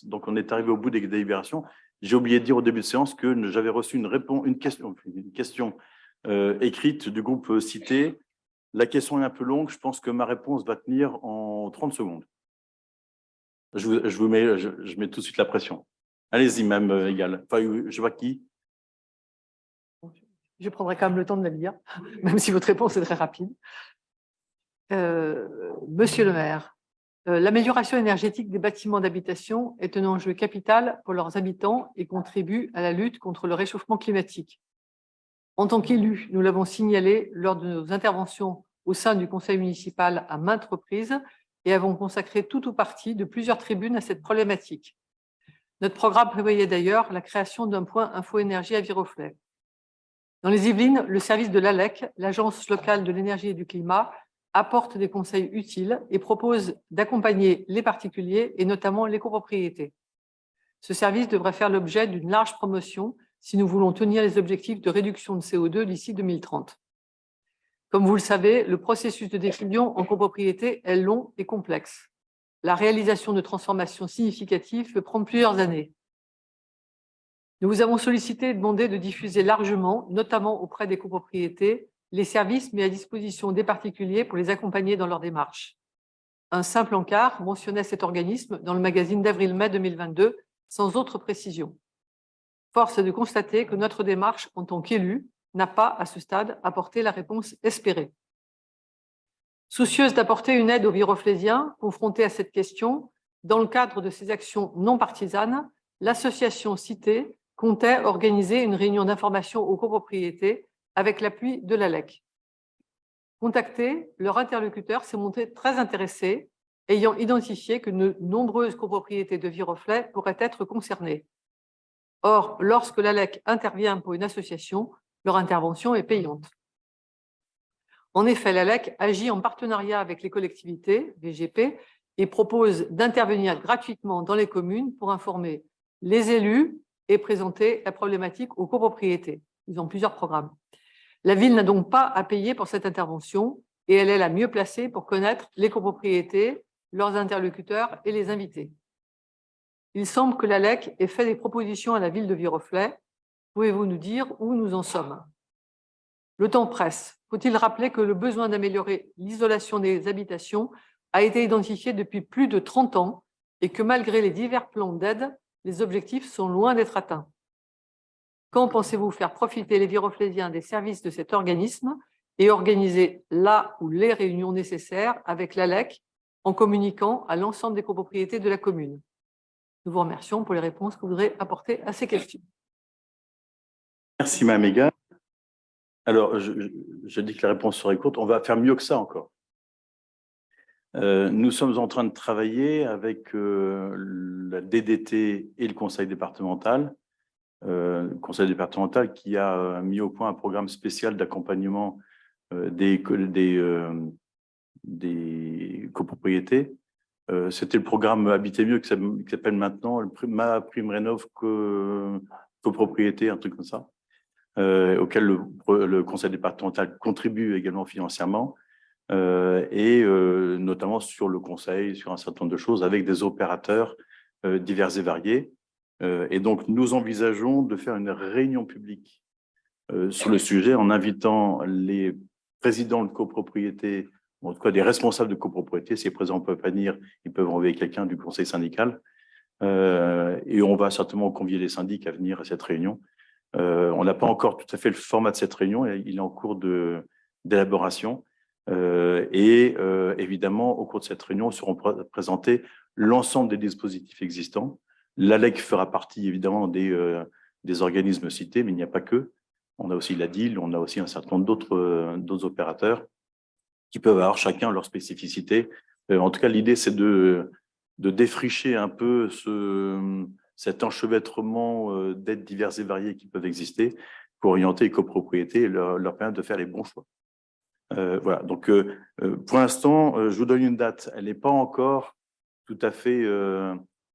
Donc, on est arrivé au bout des délibérations. J'ai oublié de dire au début de séance que j'avais reçu une question écrite du groupe Cité. La question est un peu longue. Je pense que ma réponse va tenir en 30 secondes. Je mets tout de suite la pression. Allez-y, même Égal. Enfin, je vois qui. Je prendrai quand même le temps de la lire, même si votre réponse est très rapide. Monsieur le maire, l'amélioration énergétique des bâtiments d'habitation est un enjeu capital pour leurs habitants et contribue à la lutte contre le réchauffement climatique. En tant qu'élus, nous l'avons signalé lors de nos interventions au sein du conseil municipal à maintes reprises et avons consacré tout ou partie de plusieurs tribunes à cette problématique. Notre programme prévoyait d'ailleurs la création d'un point info-énergie à Viroflay. Dans les Yvelines, le service de l'ALEC, l'Agence locale de l'énergie et du climat, apporte des conseils utiles et propose d'accompagner les particuliers et notamment les copropriétés. Ce service devrait faire l'objet d'une large promotion si nous voulons tenir les objectifs de réduction de CO2 d'ici 2030. Comme vous le savez, le processus de décision en copropriété est long et complexe. La réalisation de transformations significatives peut prendre plusieurs années. Nous vous avons sollicité et demandé de diffuser largement, notamment auprès des copropriétés, les services mis à disposition des particuliers pour les accompagner dans leur démarche. Un simple encart mentionnait cet organisme dans le magazine d'avril-mai 2022, sans autre précision. Force est de constater que notre démarche, en tant qu'élu, n'a pas, à ce stade, apporté la réponse espérée. Soucieuse d'apporter une aide aux Viroflésiens confrontés à cette question, dans le cadre de ces actions non partisanes, l'association Cité comptait organiser une réunion d'information aux copropriétés avec l'appui de l'ALEC. Contacté, leur interlocuteur s'est montré très intéressé, ayant identifié que de nombreuses copropriétés de Viroflay pourraient être concernées. Or, lorsque l'ALEC intervient pour une association, leur intervention est payante. En effet, l'ALEC agit en partenariat avec les collectivités, VGP, et propose d'intervenir gratuitement dans les communes pour informer les élus et présenter la problématique aux copropriétés. Ils ont plusieurs programmes. La ville n'a donc pas à payer pour cette intervention et elle est la mieux placée pour connaître les copropriétés, leurs interlocuteurs et les invités. Il semble que l'ALEC ait fait des propositions à la ville de Viroflay. Pouvez-vous nous dire où nous en sommes? Le temps presse. Faut-il rappeler que le besoin d'améliorer l'isolation des habitations a été identifié depuis plus de 30 ans et que malgré les divers plans d'aide, les objectifs sont loin d'être atteints. Quand pensez-vous faire profiter les Viroflésiens des services de cet organisme et organiser la ou les réunions nécessaires avec l'ALEC en communiquant à l'ensemble des copropriétés de la commune? Nous vous remercions pour les réponses que vous voudrez apporter à ces questions. Merci, Mme Égal. Alors, je dis que la réponse serait courte. On va faire mieux que ça encore. Nous sommes en train de travailler avec la DDT et le conseil départemental. Le conseil départemental qui a mis au point un programme spécial d'accompagnement des copropriétés. C'était le programme Habiter mieux qui s'appelle maintenant Ma Prime Rénov copropriété, un truc comme ça, auquel le conseil départemental contribue également financièrement, et notamment sur le conseil, sur un certain nombre de choses avec des opérateurs divers et variés. Et donc, nous envisageons de faire une réunion publique sur le sujet en invitant les présidents de copropriété, en tout cas des responsables de copropriété. Si les présidents ne peuvent pas venir, ils peuvent envoyer quelqu'un du conseil syndical. Et on va certainement convier les syndics à venir à cette réunion. On n'a pas encore tout à fait le format de cette réunion, il est en cours d'élaboration. Évidemment, au cours de cette réunion, seront présentés l'ensemble des dispositifs existants. L'ALEC fera partie évidemment des organismes cités, mais il n'y a pas que. On a aussi la DIL, on a aussi un certain nombre d'autres opérateurs qui peuvent avoir chacun leur spécificité. En tout cas, l'idée, c'est de défricher un peu cet enchevêtrement d'aides diverses et variées qui peuvent exister pour orienter les copropriétés et leur permettre de faire les bons choix. Voilà, donc pour l'instant, je vous donne une date. Elle n'est pas encore tout à fait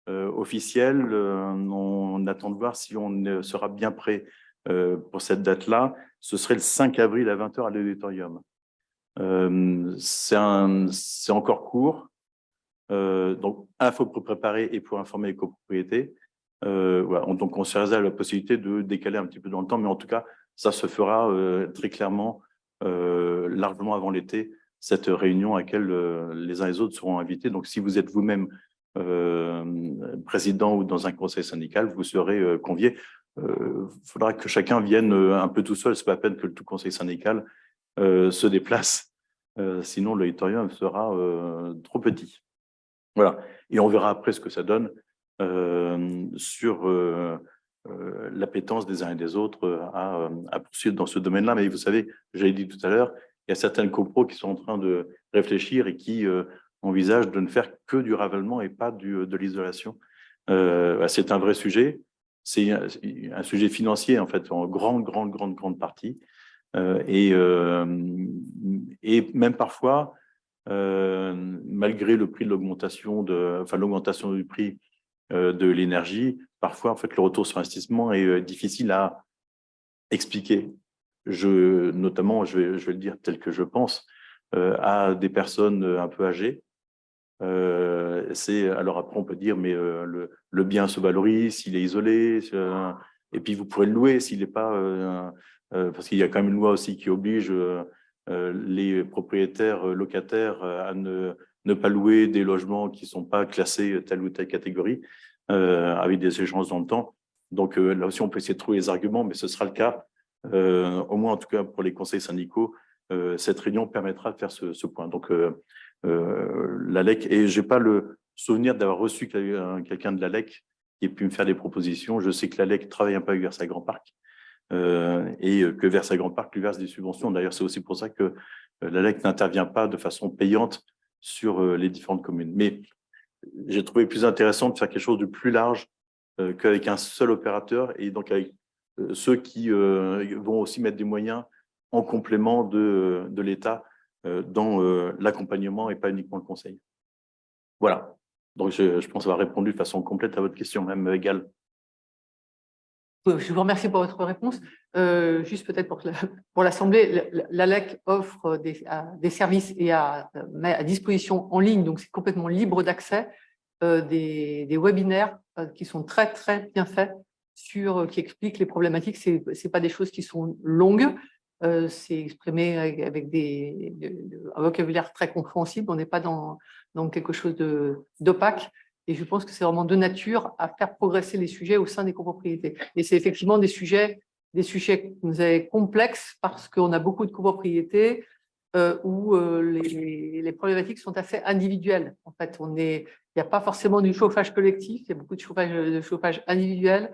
officielle. On attend de voir si on sera bien prêt pour cette date-là. Ce serait le 5 avril à 20h à l'auditorium. C'est encore court. Donc, à la fois pour préparer et pour informer les copropriétés. Voilà. Donc, on se réserve la possibilité de décaler un petit peu dans le temps, mais en tout cas, ça se fera très clairement largement avant l'été, cette réunion à laquelle les uns et les autres seront invités. Donc, si vous êtes vous-même président ou dans un conseil syndical, vous serez convié. Faudra que chacun vienne un peu tout seul. C'est pas la peine que le tout conseil syndical se déplace. Sinon, l'auditorium sera trop petit. Voilà. Et on verra après ce que ça donne sur l'appétence des uns et des autres à poursuivre dans ce domaine-là. Mais vous savez, j'avais dit tout à l'heure, il y a certaines copros qui sont en train de réfléchir et qui envisagent de ne faire que du ravalement et pas de l'isolation. C'est un vrai sujet. C'est un sujet financier, en fait, en grande partie. Et même parfois, malgré le prix de l'augmentation du prix de l'énergie, parfois, en fait, le retour sur investissement est difficile à expliquer. Notamment, je vais le dire tel que je pense, à des personnes un peu âgées. Alors après, on peut dire, mais le bien se valorise s'il est isolé, et puis vous pourrez le louer s'il n'est pas... parce qu'il y a quand même une loi aussi qui oblige les propriétaires locataires à ne pas louer des logements qui ne sont pas classés telle ou telle catégorie, avec des échéances dans le temps. Donc là aussi, on peut essayer de trouver les arguments, mais ce sera le cas. Au moins, en tout cas, pour les conseils syndicaux, cette réunion permettra de faire ce point. Donc, l'ALEC, et je n'ai pas le souvenir d'avoir reçu quelqu'un de l'ALEC qui ait pu me faire des propositions. Je sais que l'ALEC travaille un peu avec Versailles Grand Parc et que Versailles Grand Parc lui verse des subventions. D'ailleurs, c'est aussi pour ça que l'ALEC n'intervient pas de façon payante sur les différentes communes. Mais j'ai trouvé plus intéressant de faire quelque chose de plus large qu'avec un seul opérateur, et donc avec ceux qui vont aussi mettre des moyens en complément de l'État dans l'accompagnement et pas uniquement le conseil. Voilà. Donc, je pense avoir répondu de façon complète à votre question, même Gall. Je vous remercie pour votre réponse. Juste peut-être pour l'Assemblée, l'ALEC offre des services et met à disposition en ligne, donc c'est complètement libre d'accès, des webinaires qui sont très bien faits, qui expliquent les problématiques. C'est pas des choses qui sont longues, c'est exprimé avec un vocabulaire très compréhensible. On n'est pas dans quelque chose d'opaque. Et je pense que c'est vraiment de nature à faire progresser les sujets au sein des copropriétés. Et c'est effectivement des sujets complexes parce qu'on a beaucoup de copropriétés où les problématiques sont assez individuelles. En fait, il n'y a pas forcément du chauffage collectif, il y a beaucoup de chauffage individuel.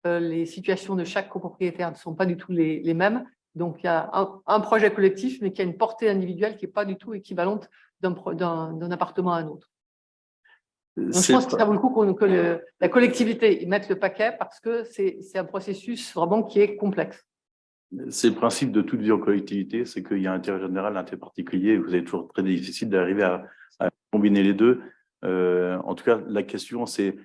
Les situations de chaque copropriétaire ne sont pas du tout les mêmes. Donc, il y a un projet collectif, mais qui a une portée individuelle qui n'est pas du tout équivalente d'un appartement à un autre. Donc, je pense que ça vaut le coup que la collectivité mette le paquet parce que c'est un processus vraiment qui est complexe. C'est le principe de toute vie en collectivité, c'est qu'il y a un intérêt général, un intérêt particulier. Vous avez toujours très difficile d'arriver à combiner les deux. En tout cas, la question, c'est,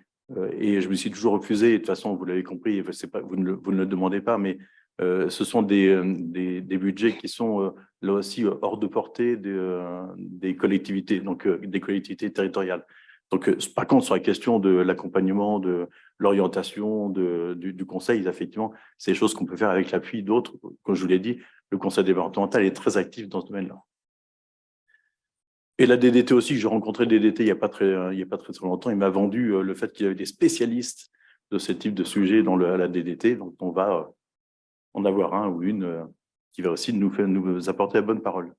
et je me suis toujours refusé, et de toute façon, vous l'avez compris, vous ne le demandez pas, mais ce sont des budgets qui sont là aussi hors de portée des collectivités, donc des collectivités territoriales. Donc, par contre, sur la question de l'accompagnement, de l'orientation du conseil, effectivement, c'est des choses qu'on peut faire avec l'appui d'autres. Comme je vous l'ai dit, le conseil départemental est très actif dans ce domaine-là. Et la DDT aussi, j'ai rencontré le DDT il n'y a pas très longtemps. Il m'a vendu le fait qu'il y avait des spécialistes de ce type de sujet dans la DDT. Donc, on va en avoir un ou une qui va aussi nous apporter la bonne parole.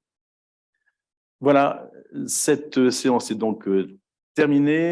Voilà, cette séance est donc terminée.